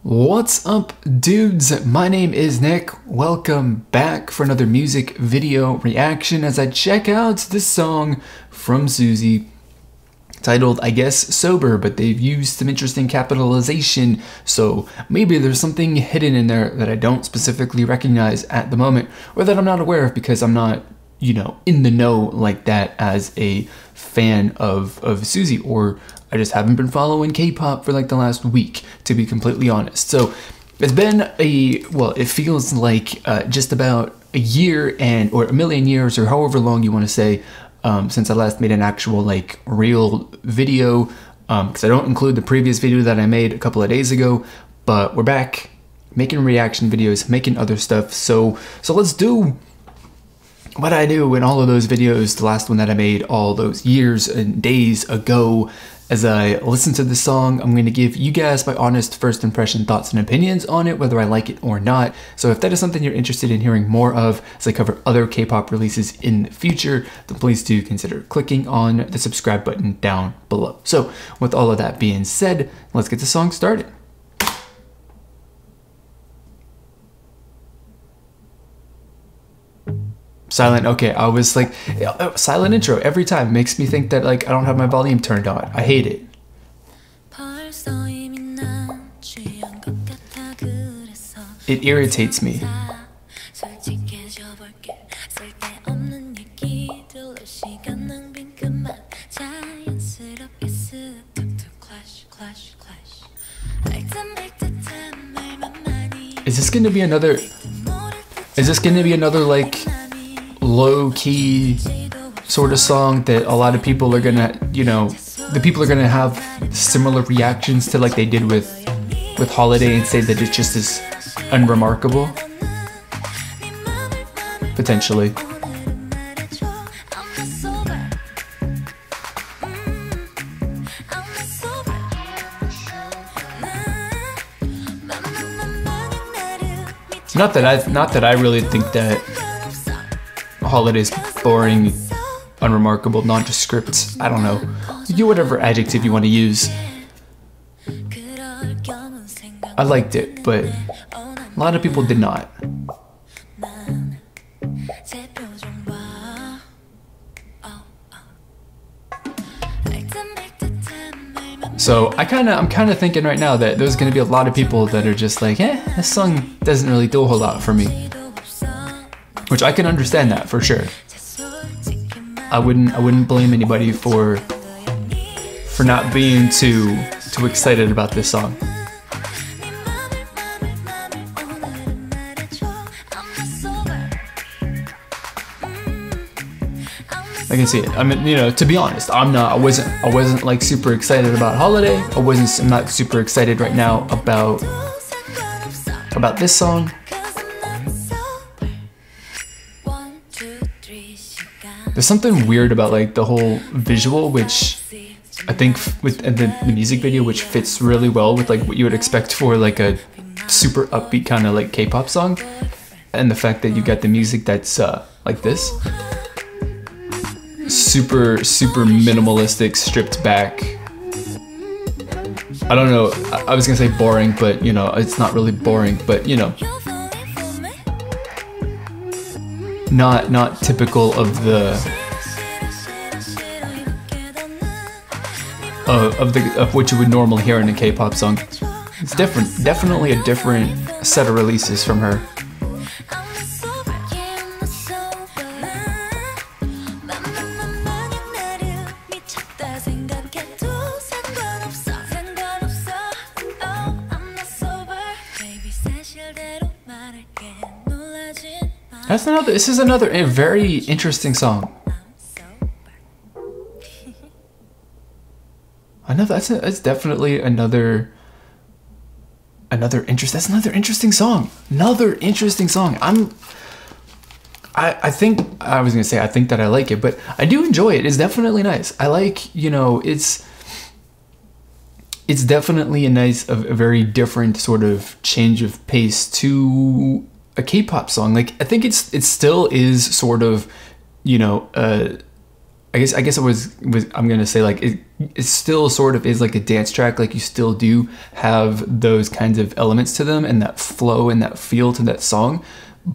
What's up, dudes? My name is Nick. Welcome back for another music video reaction as I check out this song from Suzy titled, I guess, Sober, but they've used some interesting capitalization, so maybe there's something hidden in there that I don't specifically recognize at the moment, or that I'm not aware of because I'm not, in the know like that as a fan of Suzy, or I just haven't been following K-pop for like the last week, to be completely honest. So it's been it feels like just about a year or a million years, or however long you want to say, since I last made an actual real video, because I don't include the previous video that I made a couple of days ago, but we're back making reaction videos, making other stuff. So let's do what I do in all of those videos, the last one that I made all those years and days ago. As I listen to this song, I'm going to give you guys my honest first impression thoughts and opinions on it, whether I like it or not. So if that is something you're interested in hearing more of as I cover other K-pop releases in the future, then please do consider clicking on the subscribe button down below. So with all of that being said, let's get the song started. Silent, okay, I was like, silent intro every time makes me think that I don't have my volume turned on. I hate it. It irritates me. Is this gonna be another low-key sort of song that a lot of people are gonna, the people are gonna have similar reactions to like they did with Holiday and say that it's just as unremarkable? Potentially. Not that I really think that Holiday's boring, unremarkable, nondescript. I don't know. You whatever adjective you want to use. I liked it, but a lot of people did not. So I'm kind of thinking right now that there's gonna be a lot of people that are just like, this song doesn't really do a whole lot for me. Which I can understand that for sure. I wouldn't blame anybody for not being too excited about this song. I can see it. I mean, to be honest, I wasn't like super excited about Holiday. I'm not super excited right now about this song. There's something weird about the whole visual, which I think with the music video, which fits really well with what you would expect for a super upbeat kind of K-pop song, and the fact that you got the music that's like this, super minimalistic, stripped back. I don't know. I was gonna say boring, but it's not really boring, but not typical of what you would normally hear in a K-pop song. It's different, definitely a different set of releases from her. This is another very interesting song. I know that's definitely another interesting song. Another interesting song. I think that I like it, but I do enjoy it. It's definitely nice. I like, it's definitely a very different sort of change of pace to a K-pop song. I think it still is sort of, I guess I'm gonna say like it still sort of is like a dance track. Like you still do have those kinds of elements to them and that flow and that feel to that song,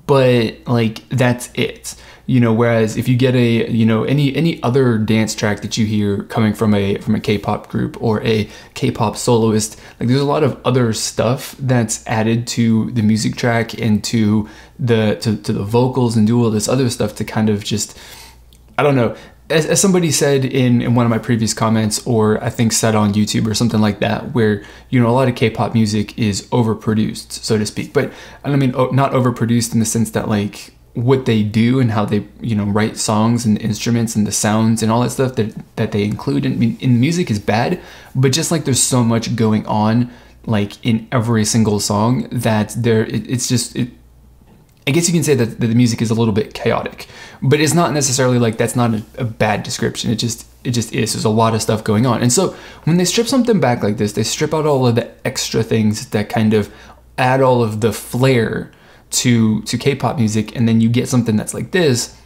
but like that's it. You know, whereas if you get a, you know, any other dance track that you hear coming from a K-pop group or a K-pop soloist, like there's a lot of other stuff that's added to the music track and to the vocals and do all this other stuff to kind of just, I don't know. As somebody said in one of my previous comments, or I think said on YouTube or something like that, where, you know, a lot of K-pop music is overproduced, so to speak. But I don't mean not overproduced in the sense that like what they do and how they, you know, write songs and instruments and the sounds and all that stuff that they include in music is bad, but just like there's so much going on like in every single song that I guess you can say that the music is a little bit chaotic, but it's not necessarily like that's not a bad description. It just is. There's a lot of stuff going on. And so when they strip something back like this, they strip out all of the extra things that kind of add all of the flair to K-pop music, and then you get something that's like this.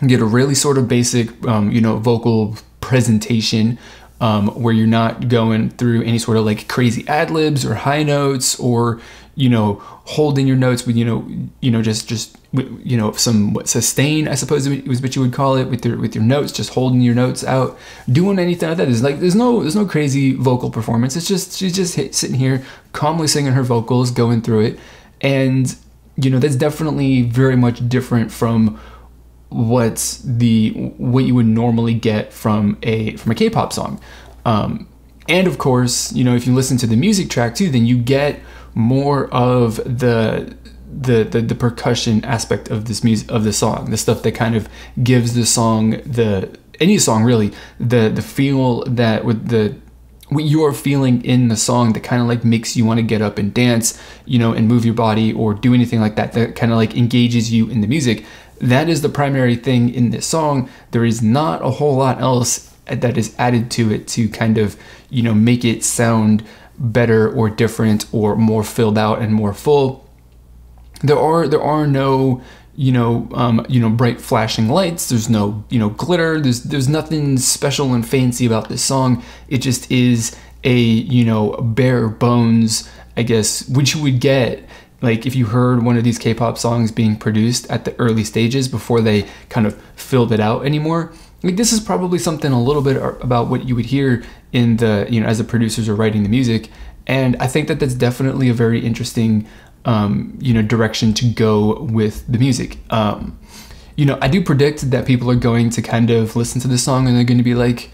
You get a really sort of basic, you know, vocal presentation, where you're not going through any sort of like crazy ad-libs or high notes or, you know, holding your notes with, you know, just you know, some sustain, I suppose was what you would call it, with your notes, just holding your notes out, doing anything like that. There's no crazy vocal performance. It's just she's just sitting here calmly singing her vocals, going through it. And, you know, that's definitely very much different from what you would normally get from a K-pop song. And of course, you know, if you listen to the music track too, then you get more of the percussion aspect of this music, of the song, the stuff that kind of gives the song, any song really, the feel that what you're feeling in the song, that kind of like makes you want to get up and dance, you know, and move your body or do anything like that kind of like engages you in the music. That is the primary thing in this song. There is not a whole lot else that is added to it to kind of, you know, make it sound better or different or more filled out and more full. There are no, you know, bright flashing lights. There's no, you know, glitter. There's nothing special and fancy about this song. It just is a, you know, bare bones, I guess, which you would get like if you heard one of these K-pop songs being produced at the early stages before they kind of filled it out anymore. Like this is probably something a little bit about what you would hear in the, you know, as the producers are writing the music. And I think that that's definitely a very interesting, you know, direction to go with the music. You know, I do predict that people are going to kind of listen to this song and they're going to be like,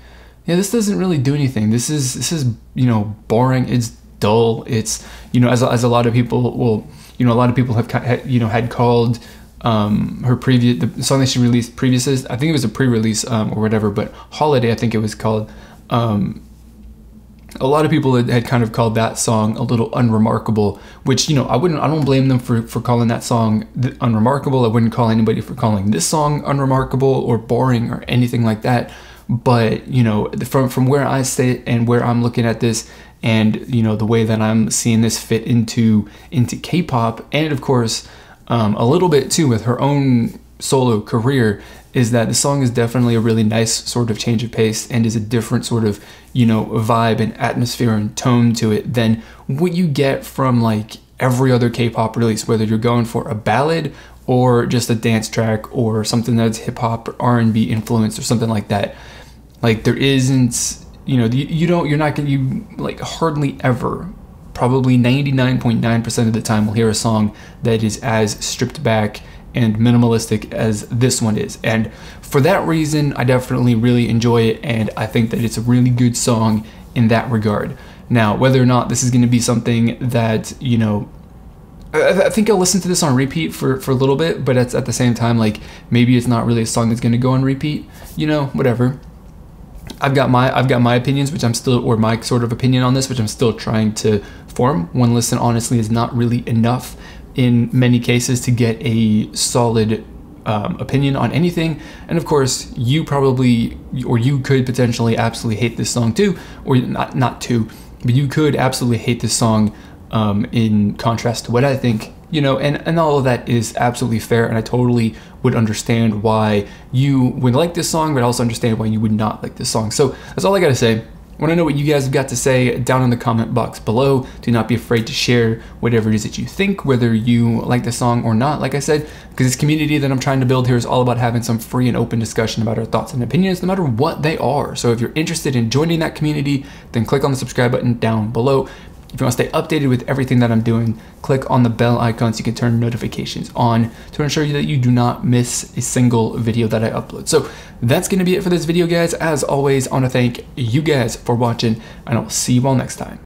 yeah, this doesn't really do anything. This is, you know, boring. It's dull. It's, you know, as a lot of people will, you know, a lot of people have, you know, had called the song that she released previous, I think it was a pre-release or whatever, but Holiday, I think it was called. A lot of people had kind of called that song a little unremarkable, which, you know, I don't blame them for calling that song unremarkable. I wouldn't call anybody for calling this song unremarkable or boring or anything like that. But, you know, from where I sit and where I'm looking at this, and, you know, the way that I'm seeing this fit into K-pop, and of course, a little bit too with her own solo career, is that the song is definitely a really nice sort of change of pace and is a different sort of, you know, vibe and atmosphere and tone to it than what you get from like every other K-pop release, whether you're going for a ballad or just a dance track or something that's hip-hop or R&B influenced or something like that. Like there isn't, you know, you like hardly ever, probably 99.9% of the time will hear a song that is as stripped back and minimalistic as this one is. And for that reason, I definitely really enjoy it, and I think that it's a really good song in that regard. Now, whether or not this is going to be something that, you know, I think I'll listen to this on repeat for a little bit, but at the same time, like, maybe it's not really a song that's going to go on repeat, you know, whatever. I've got my opinions, which I'm still, or my sort of opinion on this, which I'm still trying to form. One listen honestly is not really enough in many cases to get a solid opinion on anything. And of course, you probably, or you could potentially absolutely hate this song too, or not too, but you could absolutely hate this song in contrast to what I think you know, and all of that is absolutely fair, and I totally would understand why you would like this song, but also understand why you would not like this song. So that's all I gotta say. I want to know what you guys have got to say down in the comment box below. Do not be afraid to share whatever it is that you think, whether you like the song or not. Like I said, because this community that I'm trying to build here is all about having some free and open discussion about our thoughts and opinions, no matter what they are. So if you're interested in joining that community, then click on the subscribe button down below. If you want to stay updated with everything that I'm doing, click on the bell icon so you can turn notifications on to ensure that you do not miss a single video that I upload. So that's going to be it for this video, guys. As always, I want to thank you guys for watching, and I'll see you all next time.